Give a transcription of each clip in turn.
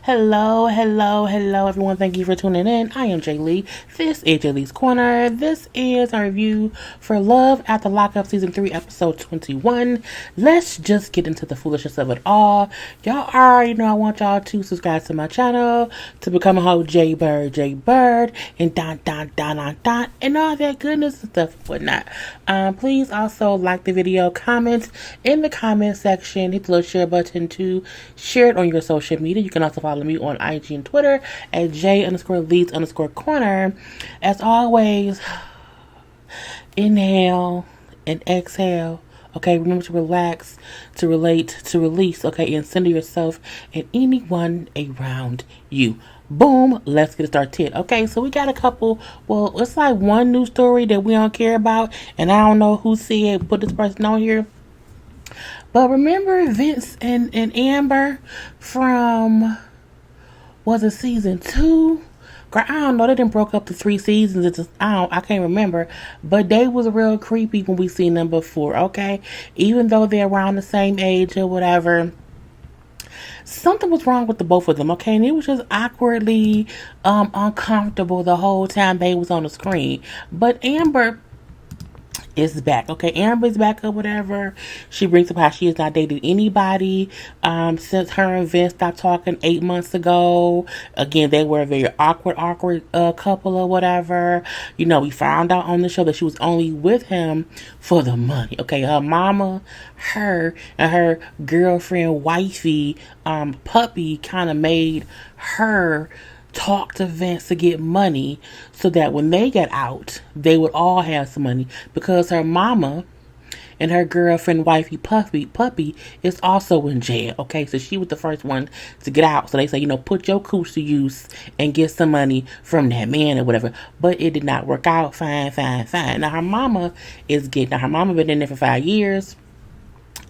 Hello, everyone. Thank you for tuning in. I am Jay Lee. This is JLeesCorner. This is our review for Love After Lockup Season 3, Episode 21. Let's just get into the foolishness of it all. Y'all already know I want y'all to subscribe to my channel, to become a whole JayBird, and and all that goodness and stuff and whatnot. Please also like the video, comment in the comment section, hit the little share button to share it on your social media. You can also follow me on IG and Twitter at J_Lees_Corner. As always, inhale and exhale. Okay, remember to relax, to relate, to release, okay, and center yourself and anyone around you. Boom, let's get started. Okay, so we got a couple, well, it's like one news story that we don't care about, and I don't know who said, put this person on here. But remember Vince and Amber from, was it season 2? Girl, I don't know. They didn't broke up to 3 seasons. It's just, I can't remember. But they was real creepy when we seen them before, okay? Even though they're around the same age or whatever, something was wrong with the both of them, okay? And it was just awkwardly uncomfortable the whole time they was on the screen. But Amber is back, okay? Amber's back or whatever. She brings up how she has not dated anybody since her and Vince stopped talking 8 months ago. Again, they were a very awkward couple or whatever. You know, we found out on the show that she was only with him for the money, okay? Her mama, her, and her girlfriend, wifey, puppy kind of made her talk to Vince to get money so that when they got out, they would all have some money, because her mama and her girlfriend, wifey, puppy is also in jail, okay? So she was the first one to get out. So they say, you know, put your cooch to use and get some money from that man or whatever. But it did not work out. Fine. Now her mama been in there for 5 years.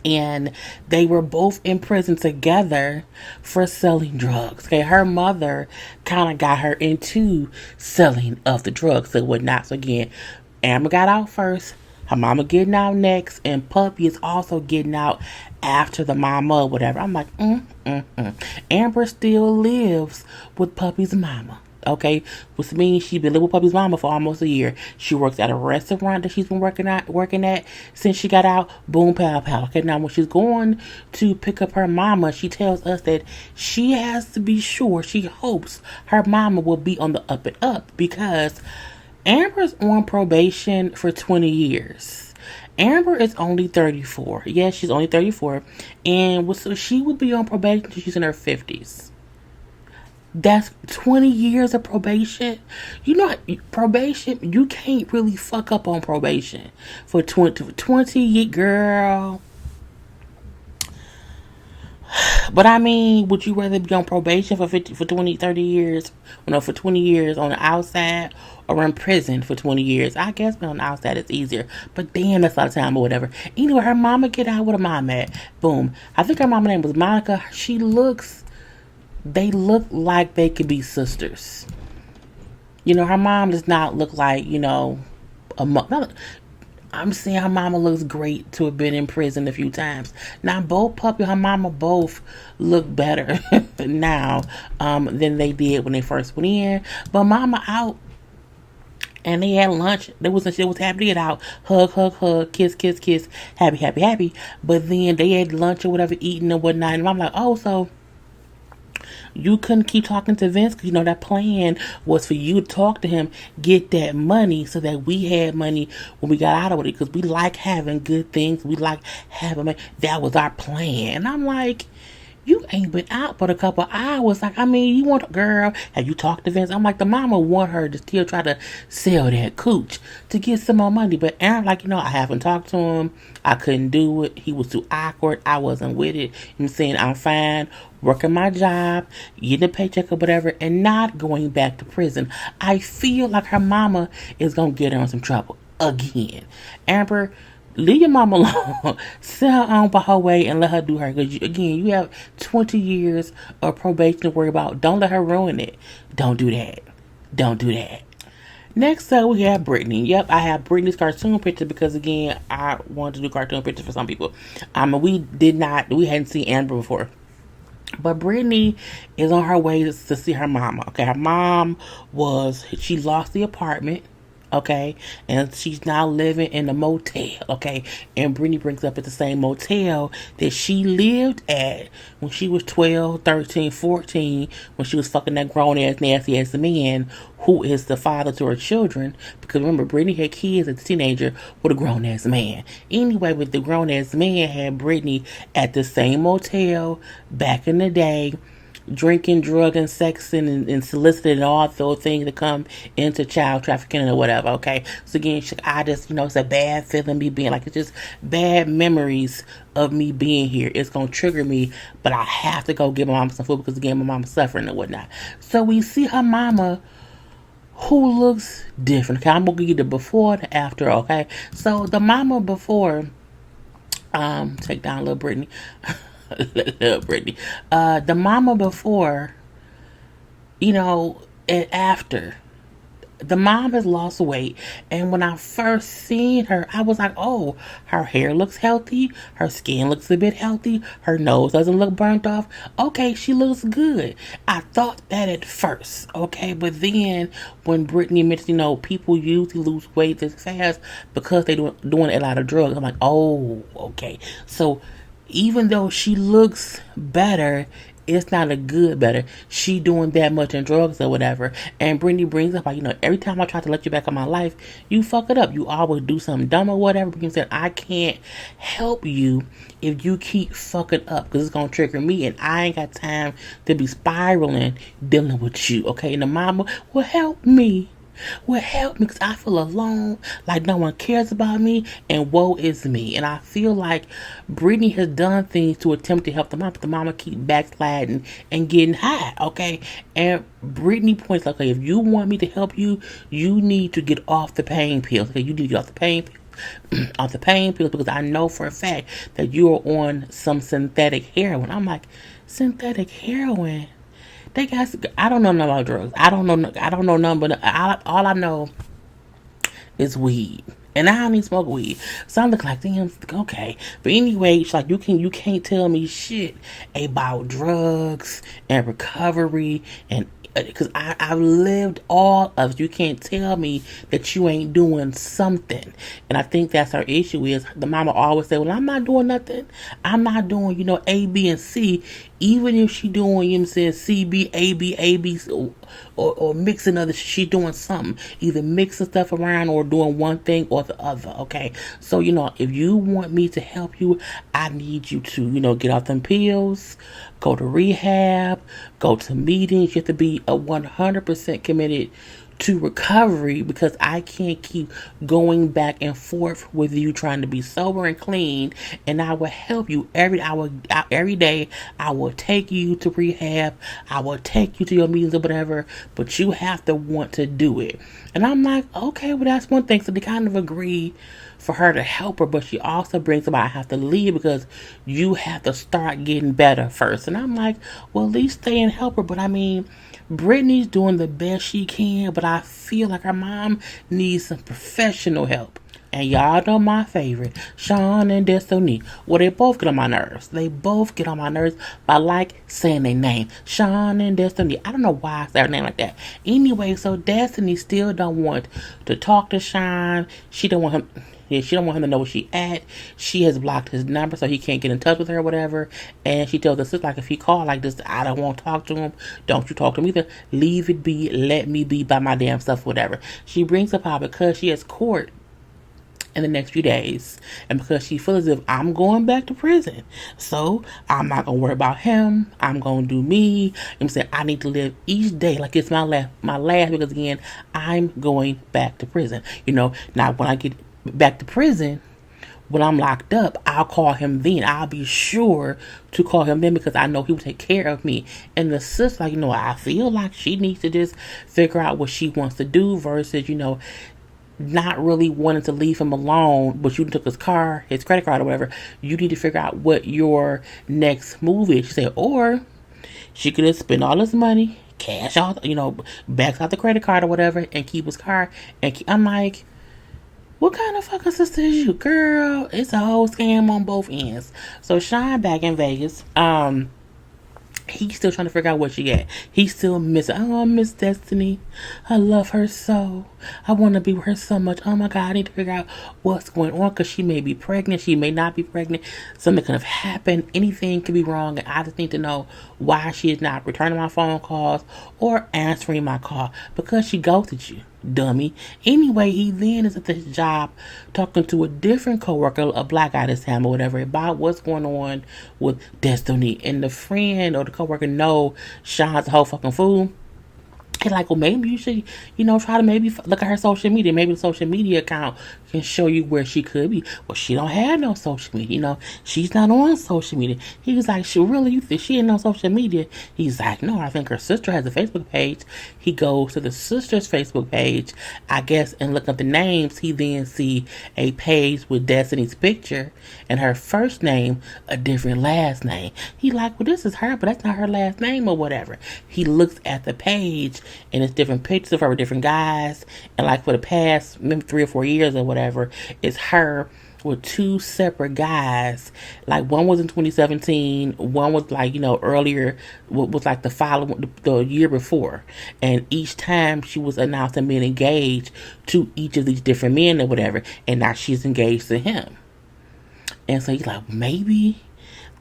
And they were both in prison together for selling drugs. Okay, her mother kind of got her into selling of the drugs and whatnot. So again, Amber got out first, her mama getting out next, and Puppy is also getting out after the mama or whatever. I'm like, Amber still lives with Puppy's mama. Okay, which means she's been living with Puppy's mama for almost a year. She works at a restaurant that she's been working at since she got out. Boom, pow. Okay, now when she's going to pick up her mama, she tells us that she has to be sure, she hopes her mama will be on the up and up, because Amber's on probation for 20 years. Amber is only 34. Yes, she's only 34. And so she would be on probation until she's in her 50s. That's 20 years of probation. You know, probation, you can't really fuck up on probation for 20 girl. But I mean, would you rather be on probation for 20, 30 years? You know, for 20 years on the outside, or in prison for 20 years? I guess being on the outside is easier. But damn, that's a lot of time or whatever. Anyway, her mama get out with her mom at. Boom. I think her mama name was Monica. They look like they could be sisters. You know, her mom does not look like, you know, I'm saying her mama looks great to have been in prison a few times. Now, both Puppy and her mama both look better now than they did when they first went in. But mama out, and they had lunch. They was happy to get out. Hug, kiss, happy. But then they had lunch or whatever, eating and whatnot. And I'm like, oh, so you couldn't keep talking to Vince, because you know that plan was for you to talk to him, get that money so that we had money when we got out of it, because we like having good things. We like having money. That was our plan. And I'm like, you ain't been out but a couple hours. Like, I mean, you want a girl, have you talked to Vince? I'm like, the mama want her to still try to sell that cooch to get some more money. But Aaron, like, you know, I haven't talked to him. I couldn't do it. He was too awkward. I wasn't with it. I'm saying I'm fine working my job, getting a paycheck or whatever, and not going back to prison. I feel like her mama is going to get her in some trouble again. Amber, leave your mama alone. Send her on by her way and let her do her. Because, again, you have 20 years of probation to worry about. Don't let her ruin it. Don't do that. Next up, we have Brittany. Yep, I have Brittany's cartoon picture because, again, I wanted to do cartoon pictures for some people. We hadn't seen Amber before. But Brittany is on her way to see her mama. Okay, her mom she lost the apartment. Okay, and she's now living in a motel. Okay, and Brittany brings up at the same motel that she lived at when she was 12, 13, 14, when she was fucking that grown ass, nasty ass man who is the father to her children. Because remember, Brittany had kids as a teenager with a grown ass man. Anyway, with the grown ass man had Brittany at the same motel back in the day, drinking, drugging, sexing, and soliciting and all those things that come into child trafficking or whatever. Okay, so again, I just it's a bad feeling me being like, it's just bad memories of me being here. It's gonna trigger me, but I have to go give my mama some food because again, my mama's suffering and whatnot. So we see her mama, who looks different. Okay, I'm gonna give you the before and the after. Okay, so the mama before, take down little Brittany. Little Brittany. The mama before, and after. The mom has lost weight, and when I first seen her, I was like, oh, her hair looks healthy, her skin looks a bit healthy, her nose doesn't look burnt off. Okay, she looks good. I thought that at first, okay, but then when Brittany mentioned, people usually lose weight this fast because they doing a lot of drugs, I'm like, oh, okay. So even though she looks better, it's not a good better. She doing that much in drugs or whatever. And Brittany brings up, like, every time I try to let you back in my life, you fuck it up. You always do something dumb or whatever. Because said, I can't help you if you keep fucking up, because it's going to trigger me. And I ain't got time to be spiraling dealing with you. Okay? And the mama will help me. Help me, because I feel alone, like no one cares about me, and woe is me. And I feel like Brittany has done things to attempt to help the mama, but the mama keep backsliding and getting high, okay? And Brittany points like, okay, if you want me to help you, you need to get off the pain pills. Okay, you need to get off the pain pills. Off the pain pills, because I know for a fact that you are on some synthetic heroin. I'm like, synthetic heroin? They got. I don't know nothing about drugs. I don't know nothing. But all I know is weed, and I don't even smoke weed. So I'm like, damn, okay. But anyway, it's like you can't tell me shit about drugs and recovery and. Because I've lived all of it. You can't tell me that you ain't doing something. And I think that's our issue is the mama always say, well, I'm not doing nothing. I'm not doing, A, B, and C. Even if she doing, C, B, A, B, A, B, or mixing other, she doing something. Either mixing stuff around or doing one thing or the other, okay? So, if you want me to help you, I need you to, get off them pills, go to rehab, go to meetings. You have to be 100% committed to recovery, because I can't keep going back and forth with you trying to be sober and clean. And I will help you every day. I will take you to rehab. I will take you to your meetings or whatever, but you have to want to do it. And I'm like, okay, well, that's one thing. So they kind of agree for her to help her, but she also brings up, I have to leave because you have to start getting better first. And I'm like, well, at least stay and help her. But I mean, Brittany's doing the best she can, but I feel like her mom needs some professional help. And y'all know my favorite, Sean and Destiny. Well, they both get on my nerves. They both get on my nerves, but I like saying their name. Sean and Destiny. I don't know why I say her name like that. Anyway, so Destiny still don't want to talk to Sean. She don't want him to know where she at. She has blocked his number so he can't get in touch with her or whatever. And she tells us, sister, like, if he call like this, I don't want to talk to him. Don't you talk to him either. Leave it be. Let me be by my damn stuff, whatever. She brings up how because she has court in the next few days, and because she feels as if I'm going back to prison, so I'm not gonna worry about him. I'm gonna do me. I'm saying I need to live each day like it's my last, because again, I'm going back to prison. Now when I get back to prison, when I'm locked up, I'll call him then. I'll be sure to call him then, because I know he will take care of me. And the sister, like, I feel like she needs to just figure out what she wants to do versus, not really wanting to leave him alone, but you took his credit card or whatever. You need to figure out what your next move is. She said, or she could just spend all his money, cash out, backs out the credit card or whatever, and keep his car. I'm like, what kind of fucking sister is you, girl? It's a whole scam on both ends. So Sean back in Vegas, He's still trying to figure out where she at. He's still missing. Oh, I miss Destiny. I love her so. I want to be with her so much. Oh my God, I need to figure out what's going on because she may be pregnant. She may not be pregnant. Something could have happened. Anything could be wrong. And I just need to know why she is not returning my phone calls or answering my call because she ghosted you, dummy. Anyway, he then is at this job talking to a different coworker, a black guy this time or whatever, about what's going on with Destiny. And the friend or the coworker know Sean's a whole fucking fool. He's like, well, maybe you should, try to maybe look at her social media. Maybe the social media account can show you where she could be. Well, she don't have no social media. She's not on social media. He was like, you think she ain't on social media? He's like, no, I think her sister has a Facebook page. He goes to the sister's Facebook page, I guess, and look up the names. He then see a page with Destiny's picture and her first name, a different last name. He like, well, this is her, but that's not her last name or whatever. He looks at the page and it's different pictures of her with different guys. And like for the past maybe 3 or 4 years or whatever, it's her with 2 separate guys. Like one was in 2017, one was like, earlier, was like the year before. And each time she was announcing being engaged to each of these different men or whatever. And now she's engaged to him. And so he's like, maybe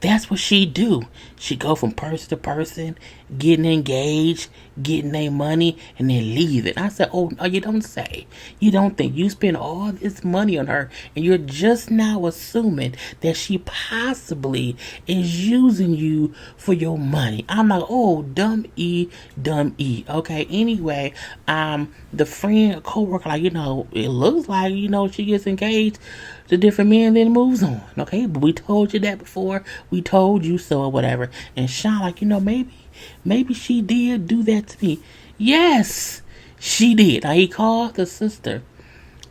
that's what she do. She go from person to person, getting engaged, getting their money, and then leave it. I said, oh, no, you don't say. You don't think. You spend all this money on her, and you're just now assuming that she possibly is using you for your money. I'm like, oh, dumb E. Okay, anyway, the friend, co-worker, like, it looks like, she gets engaged to different men, then moves on. Okay, but we told you that before. We told you so or whatever. And Sean, like, maybe she did do that to me. Yes, she did. Now he called the sister.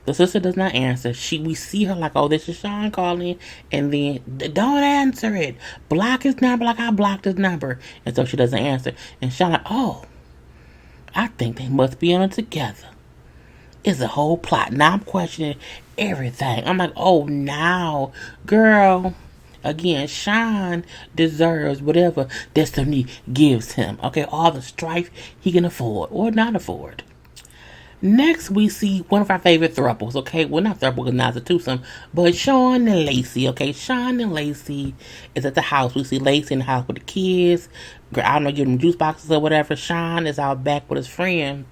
The sister does not answer. We see her like, oh, this is Sean calling, and then don't answer it. Block his number like I blocked his number. And so she doesn't answer. And Sean like, oh, I think they must be on it together. It's a whole plot. Now I'm questioning everything. I'm like, oh, now, girl. Again, Sean deserves whatever Destiny gives him. Okay, all the strife he can afford or not afford. Next, we see one of our favorite throuples. Okay, well, not throuple because now it's a twosome, but Sean and Lacey. Okay, Sean and Lacey is at the house. We see Lacey in the house with the kids. I don't know, give them juice boxes or whatever. Sean is out back with his friend,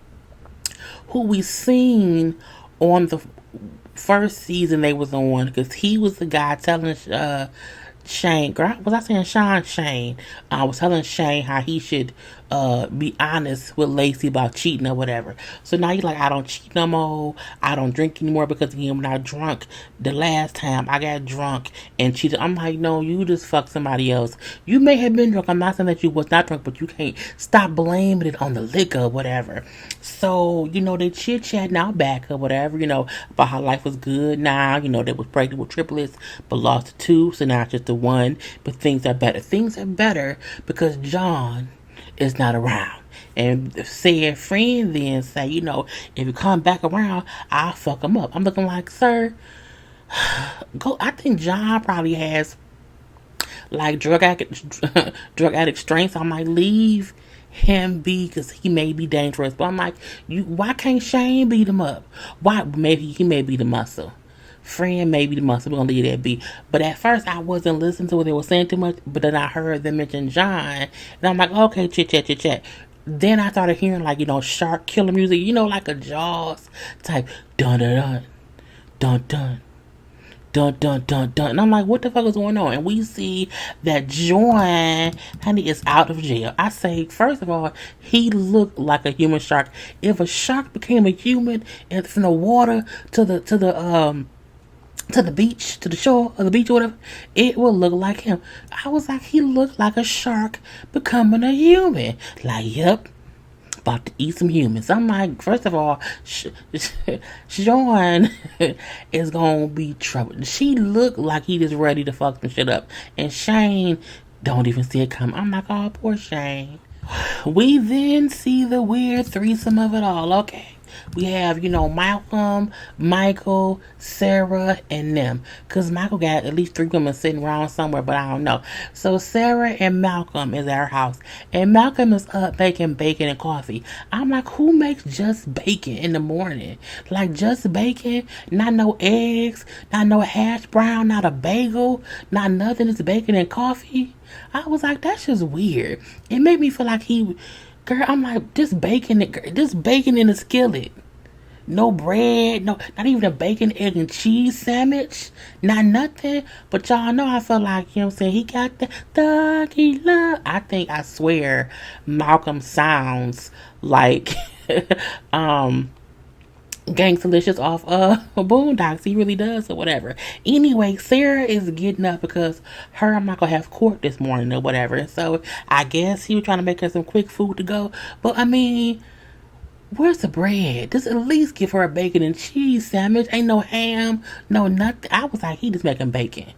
who we seen on the first season they was on, because he was the guy telling Shane, girl, was I saying Sean? Shane. I was telling Shane how he should be honest with Lacey about cheating or whatever. So now he's like, I don't cheat no more. I don't drink anymore because again, when I drunk the last time, I got drunk and cheated. I'm like, no, you just fucked somebody else. You may have been drunk. I'm not saying that you was not drunk, but you can't stop blaming it on the liquor or whatever. So, they chit chat now back or whatever, about how life was good now. They was pregnant with triplets, but lost 2, so now it's just the 1. But things are better. Things are better because John is not around. And the said friend then say, if you come back around, I'll fuck him up. I'm looking like, sir, go. I think John probably has like drug addict strength. So I might leave him be because he may be dangerous. But I'm like, why can't Shane beat him up? Why? Maybe he may be the muscle. Friend may be the muscle. We're gonna leave that be. But at first I wasn't listening to what they were saying too much. But then I heard them mention John, and I'm like, okay, chit chat. Then I started hearing like shark killer music, like a Jaws type dun dun dun dun dun dun dun dun. And I'm like, what the fuck is going on? And we see that Joanne, honey, is out of jail. I say, first of all, he looked like a human shark. If a shark became a human and from the water to the beach, to the shore of the beach or whatever, it will look like him. I was like, he looked like a shark becoming a human. Like, yep, about to eat some humans. I'm like, first of all, Sean is gonna be trouble. She looked like he just ready to fuck some shit up. And Shane don't even see it coming. I'm like, oh, poor Shane. We then see the weird threesome of it all. Okay. We have, Malcolm, Michael, Sarah, and them. Because Michael got at least 3 women sitting around somewhere, but I don't know. So Sarah and Malcolm is at our house. And Malcolm is up making bacon and coffee. I'm like, who makes just bacon in the morning? Like, just bacon? Not no eggs, not no hash brown, not a bagel, not nothing. It's bacon and coffee. I was like, that's just weird. It made me feel like girl, I'm like, just bacon in a skillet. No bread, no, not even a bacon, egg, and cheese sandwich. Not nothing. But y'all know I feel like, you know what I'm saying, he got the doggy love. I swear, Malcolm sounds like Gangsta off Boondocks. He really does, or whatever. Anyway, Sarah is getting up because her and Michael have court this morning or whatever. So I guess he was trying to make her some quick food to go. But I mean, where's the bread? Just at least give her a bacon and cheese sandwich. Ain't no ham, no nothing. I was like, he just making bacon.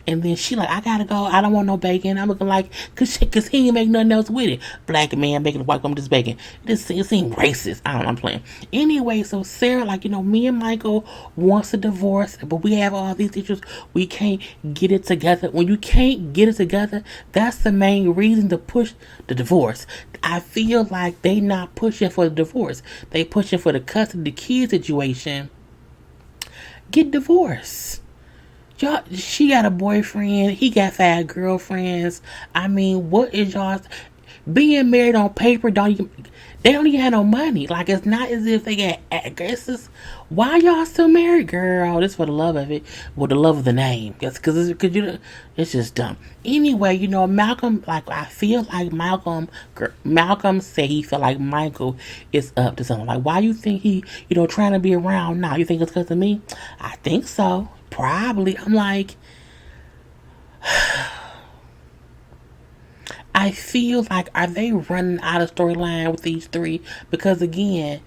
And then she like, I gotta go. I don't want no bacon. I'm looking like, cause he ain't make nothing else with it. Black man making a white woman just bacon. It seemed racist. I don't know, I'm playing. Anyway, so Sarah, like, me and Michael wants a divorce, but we have all these issues. We can't get it together. When you can't get it together, that's the main reason to push the divorce. I feel like they not pushing for the divorce. They pushing for the custody of the kid situation. Get divorced. Y'all, she got a boyfriend. He got 5 girlfriends. I mean, what is y'all being married on paper? They don't even have no money. Like, it's not as if they got addresses. Why y'all still married, girl? This for the love of it, with the love of the name. Because it's just dumb. Anyway, Malcolm. Like, I feel like Malcolm said he felt like Michael is up to something. Like, why you think he, trying to be around now? You think it's because of me? I think so. Probably. I'm like, I feel like, are they running out of storyline with these 3? Because again,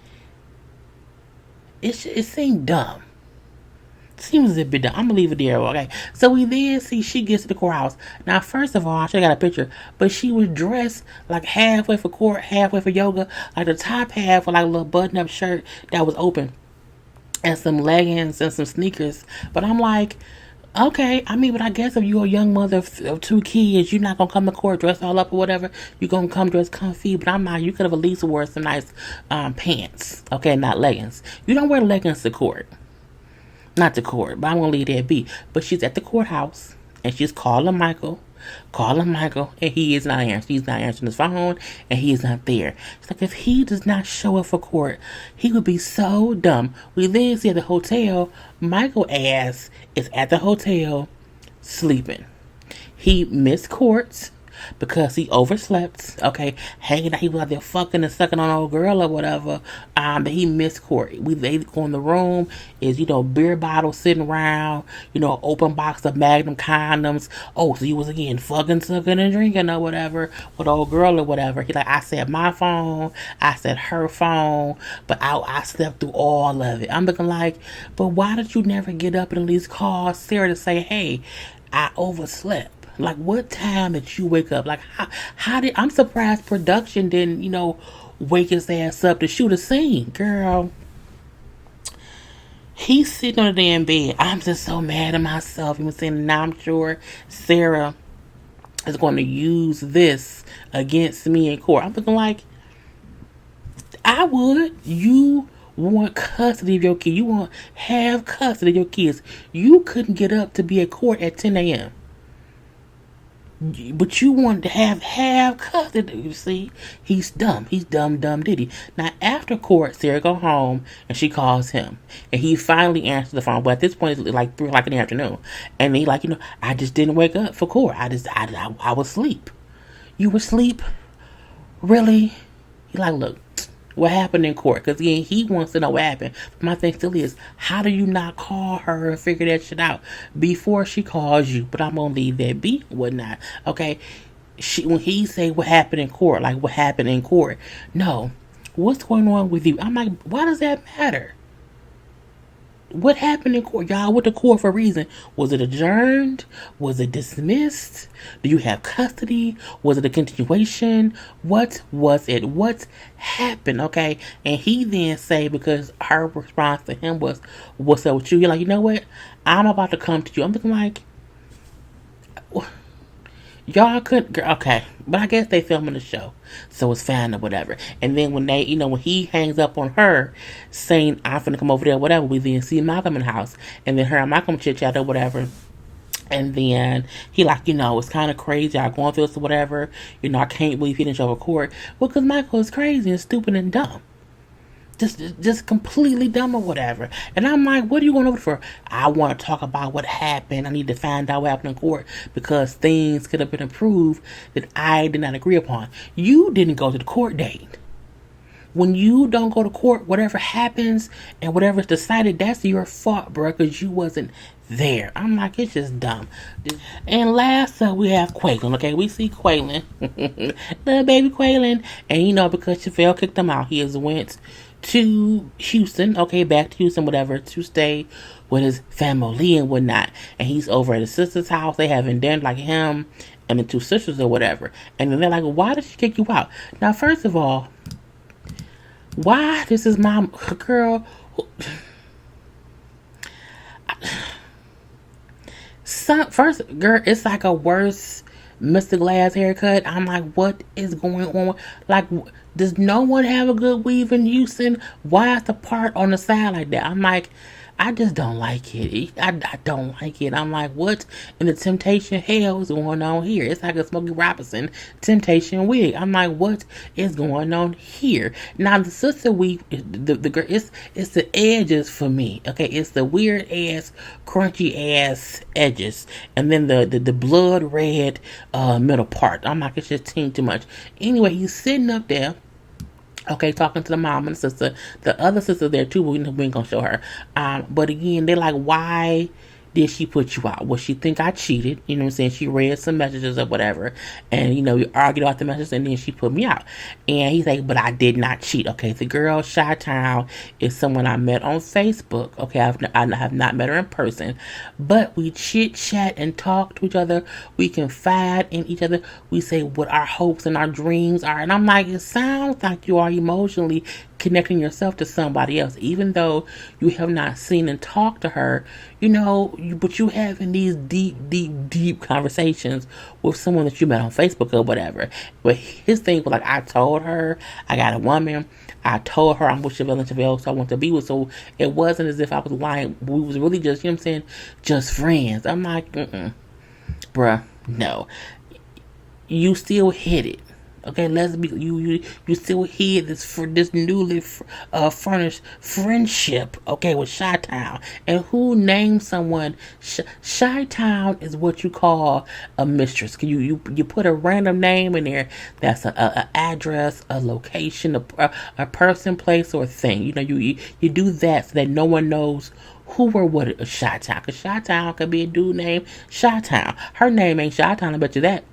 it seemed dumb. Seems a bit dumb. I'm gonna leave it there, okay? So we then see she gets to the courthouse. Now, first of all, I should have got a picture, but she was dressed like halfway for court, halfway for yoga. Like the top half was like a little button-up shirt that was open, and some leggings and some sneakers. But I'm like, okay, I mean, but I guess if you're a young mother of 2 kids, you're not gonna come to court dressed all up or whatever. You're gonna come dressed comfy. But I'm not. You could have at least wore some nice pants, okay, not leggings. You don't wear leggings to court. Not to court, but I'm gonna leave that be. But she's at the courthouse and she's calling Michael, and he is not answering. He's not answering his phone, and he is not there. It's like, if he does not show up for court, he would be so dumb. We then see at the hotel, Michael ass is at the hotel sleeping. He missed court because he overslept. Okay, hanging out. He was out there fucking and sucking on an old girl or whatever. But he missed court. They go in the room. Is beer bottles sitting around. Open box of Magnum condoms. Oh, so he was again fucking, sucking, and drinking or whatever with old girl or whatever. He like, I said my phone. I said her phone. But I slept through all of it. I'm looking like, but why did you never get up and at least call Sarah to say, hey, I overslept? Like, what time did you wake up? Like, I'm surprised production didn't, wake his ass up to shoot a scene. Girl, he's sitting on the damn bed. I'm just so mad at myself. Now I'm sure Sarah is going to use this against me in court. I'm thinking like, I would. You want custody of your kid. You want have custody of your kids. You couldn't get up to be at court at 10 a.m. But you wanted to have custody. You see, he's dumb. He's dumb diddy. Now, after court, Sarah go home and she calls him, and he finally answers the phone. But at this point, it's like 3 o'clock in the afternoon, and he like, I just didn't wake up for court. I was asleep. You were asleep, really? He like, look, what happened in court? Because again, he wants to know what happened. My thing still is, how do you not call her and figure that shit out before she calls you? But I'm gonna leave that be, whatnot. Okay, when he say what happened in court, like what happened in court, no, what's going on with you? I'm like, why does that matter? What happened in court? Y'all went to court for a reason. Was it adjourned? Was it dismissed? Do you have custody? Was it a continuation? What was it? What happened? Okay. And he then say, because her response to him was, what's up with you? You're like, you know what? I'm about to come to you. I'm looking like, y'all couldn't, okay, but I guess they filming the show, so it's fine or whatever. And then when they, when he hangs up on her, saying I'm finna come over there, whatever, we then see Malcolm in the house, and then her and Malcolm chit chat or whatever. And then he like, it's kind of crazy. I'm going through this or whatever. I can't believe he didn't show up at court. Well, because Michael is crazy and stupid and dumb. Just completely dumb or whatever. And I'm like, what are you going over for? I want to talk about what happened. I need to find out what happened in court because things could have been improved that I did not agree upon. You didn't go to the court date. When you don't go to court, whatever happens and whatever's decided, that's your fault, bro, because you wasn't there. I'm like, it's just dumb. And last up, we have Quaylin. Okay, we see Quaylin, little baby Quaylin, and because Chevelle kicked him out, he has went to Houston. Okay, back to Houston, whatever, to stay with his family and whatnot. And he's over at his sister's house. They having dinner, like him and the two sisters or whatever. And then they're like, why did she kick you out? Now, first of all, why this is my girl? First, girl, it's like a worse Mr. Glass haircut. I'm like, what is going on? Like, does no one have a good weave in Houston? Why is the part on the side like that? I'm like, I just don't like it. I don't like it. I'm like, what in the temptation hell is going on here? It's like a Smokey Robinson temptation wig. I'm like, what is going on here? Now the sister weave, the girl, it's the edges for me. Okay, it's the weird ass, crunchy ass edges, and then the blood red middle part. I'm like, it's just too much. Anyway, he's sitting up there. Okay, talking to the mom and the sister. The other sister there too, but we ain't gonna show her. But again, they're like, why did she put you out? Well, she think I cheated. You know what I'm saying? She read some messages or whatever. And, we argued about the messages and then she put me out. And he's like, but I did not cheat. Okay, the girl, Chi-Town, is someone I met on Facebook. Okay, I have not met her in person. But we chit-chat and talk to each other. We confide in each other. We say what our hopes and our dreams are. And I'm like, it sounds like you are emotionally connecting yourself to somebody else, even though you have not seen and talked to her, but you having these deep conversations with someone that you met on Facebook or whatever. But his thing was like, I told her I got a woman. I told her I'm with Chevelle and Chevelle, so I want to be with. So it wasn't as if I was lying. We was really just, just friends. I'm like, bruh, no. You still hit it. Okay, let's be you still hear this newly furnished friendship. Okay, with Chi-Town, and who named someone Chi-Town is what you call a mistress. You put a random name in there that's a address, a location, a person, place, or thing. You do that so that no one knows who or what is Chi-Town. Because Chi-Town could be a dude named Chi-Town. Her name ain't Chi-Town. I bet you that.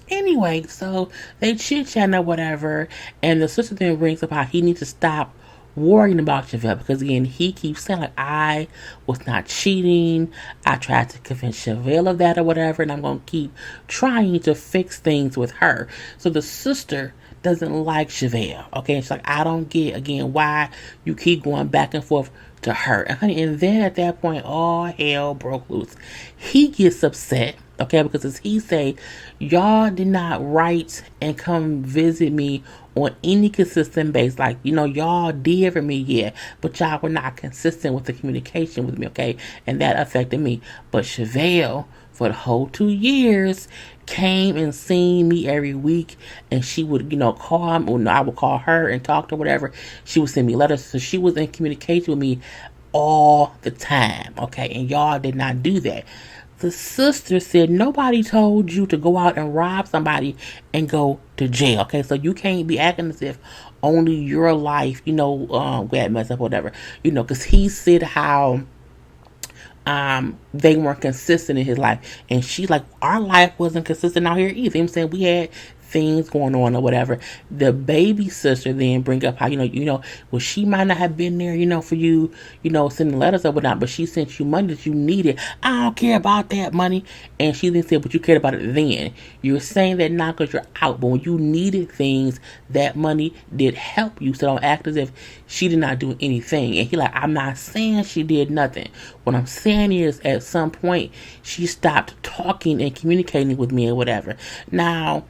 Anyway, so they chit-chat or whatever, and the sister then brings up how he needs to stop worrying about Chevelle, because again, he keeps saying like, I was not cheating, I tried to convince Chevelle of that or whatever, and I'm going to keep trying to fix things with her. So the sister doesn't like Chevelle, okay? And she's like, I don't get, again, why you keep going back and forth to her. And then at that point, all hell broke loose. He gets upset, okay, because as he say, y'all did not write and come visit me on any consistent base. Like, y'all did for me, yeah, but y'all were not consistent with the communication with me, okay? And that affected me. But Chevelle, for the whole 2 years, came and seen me every week, and she would, call me, or I would call her and talk to her, whatever. She would send me letters, so she was in communication with me all the time, okay? And y'all did not do that. The sister said, nobody told you to go out and rob somebody and go to jail, okay? So you can't be acting as if only your life, got messed up, whatever, because he said how they weren't consistent in his life, and she's like, our life wasn't consistent out here either. I'm saying we had things going on or whatever. The baby sister then bring up how, well, she might not have been there, for you, sending letters or whatnot, but she sent you money that you needed. I don't care about that money. And she then said, but you cared about it then. You're saying that now because you're out, but when you needed things, that money did help you. So don't act as if she did not do anything. And he like, I'm not saying she did nothing. What I'm saying is at some point she stopped talking and communicating with me or whatever. Now,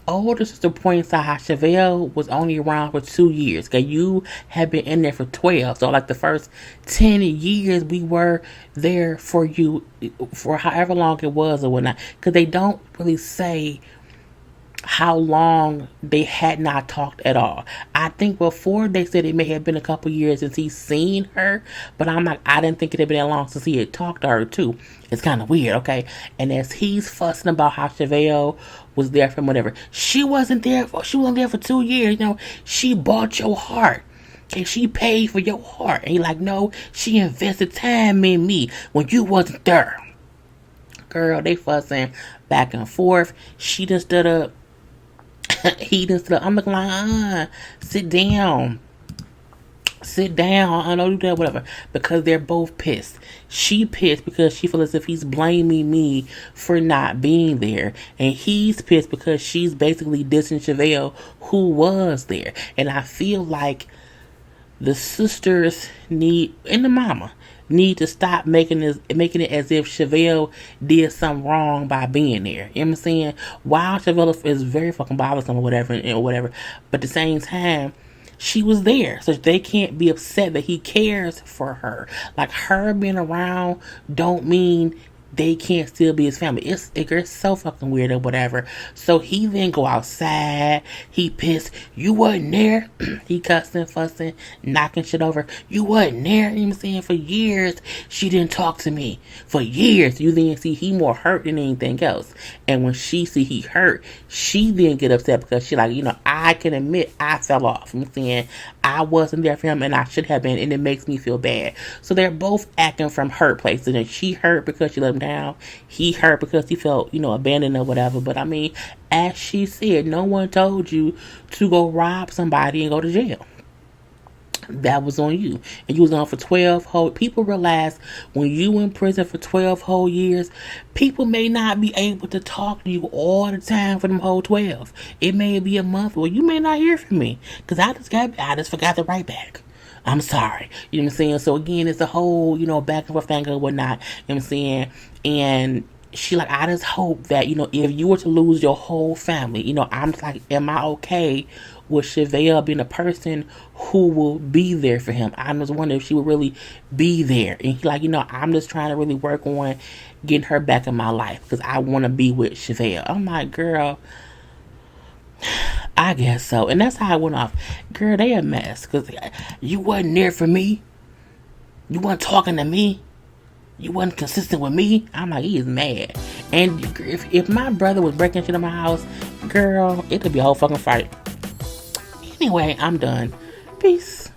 older sister points out how Chevelle was only around for 2 years. Okay, you have been in there for 12. So like the first 10 years we were there for you for however long it was or whatnot. Because they don't really say how long they had not talked at all. I think before they said it may have been a couple years since he's seen her, but I'm like, I didn't think it had been that long since he had talked to her too. It's kind of weird, okay? And as he's fussing about how Chevelle was there for him, whatever, she wasn't there for 2 years. She bought your heart. And she paid for your heart. And he's like, no, she invested time in me when you wasn't there. Girl, they fussing back and forth. She done stood up. He done stood up. I'm looking like, sit down. I don't do that, whatever. Because they're both pissed. She pissed because she feels as if he's blaming me for not being there. And he's pissed because she's basically dissing Chevelle, who was there. And I feel like the sisters and the mama need to stop making it as if Chevelle did something wrong by being there. You know what I'm saying? While Chevelle is very fucking bothersome or whatever, but at the same time, she was there, so they can't be upset that he cares for her. Like, her being around don't mean they can't still be his family. It's so fucking weird or whatever. So he then go outside. He pissed. You wasn't there. He cussing, fussing, knocking shit over. You wasn't there. You know what I'm saying? For years, she didn't talk to me. For years. You then see he more hurt than anything else. And when she see he hurt, she then get upset because she like, I can admit I fell off. You know what I'm saying? I wasn't there for him and I should have been, and it makes me feel bad. So they're both acting from hurt places. And she hurt because she let him down. He hurt because he felt, abandoned or whatever. But I mean, as she said, no one told you to go rob somebody and go to jail. That was on you. And you was on for 12 whole. People realize when you in prison for 12 whole years, people may not be able to talk to you all the time for them whole 12. It may be a month, or you may not hear from me because I just forgot to write back. I'm sorry. You know what I'm saying? So again, it's a whole, back and forth thing or whatnot. You know what I'm saying? And she like, I just hope that, if you were to lose your whole family, I'm just like, am I okay with Chevelle being a person who will be there for him? I just wonder if she would really be there. And he like, I'm just trying to really work on getting her back in my life because I want to be with Chevelle. I'm like, girl, I guess so. And that's how I went off. Girl, they a mess because you wasn't there for me. You wasn't talking to me. You wasn't consistent with me. I'm like, he is mad. And if my brother was breaking shit in my house, girl, it could be a whole fucking fight. Anyway, I'm done. Peace.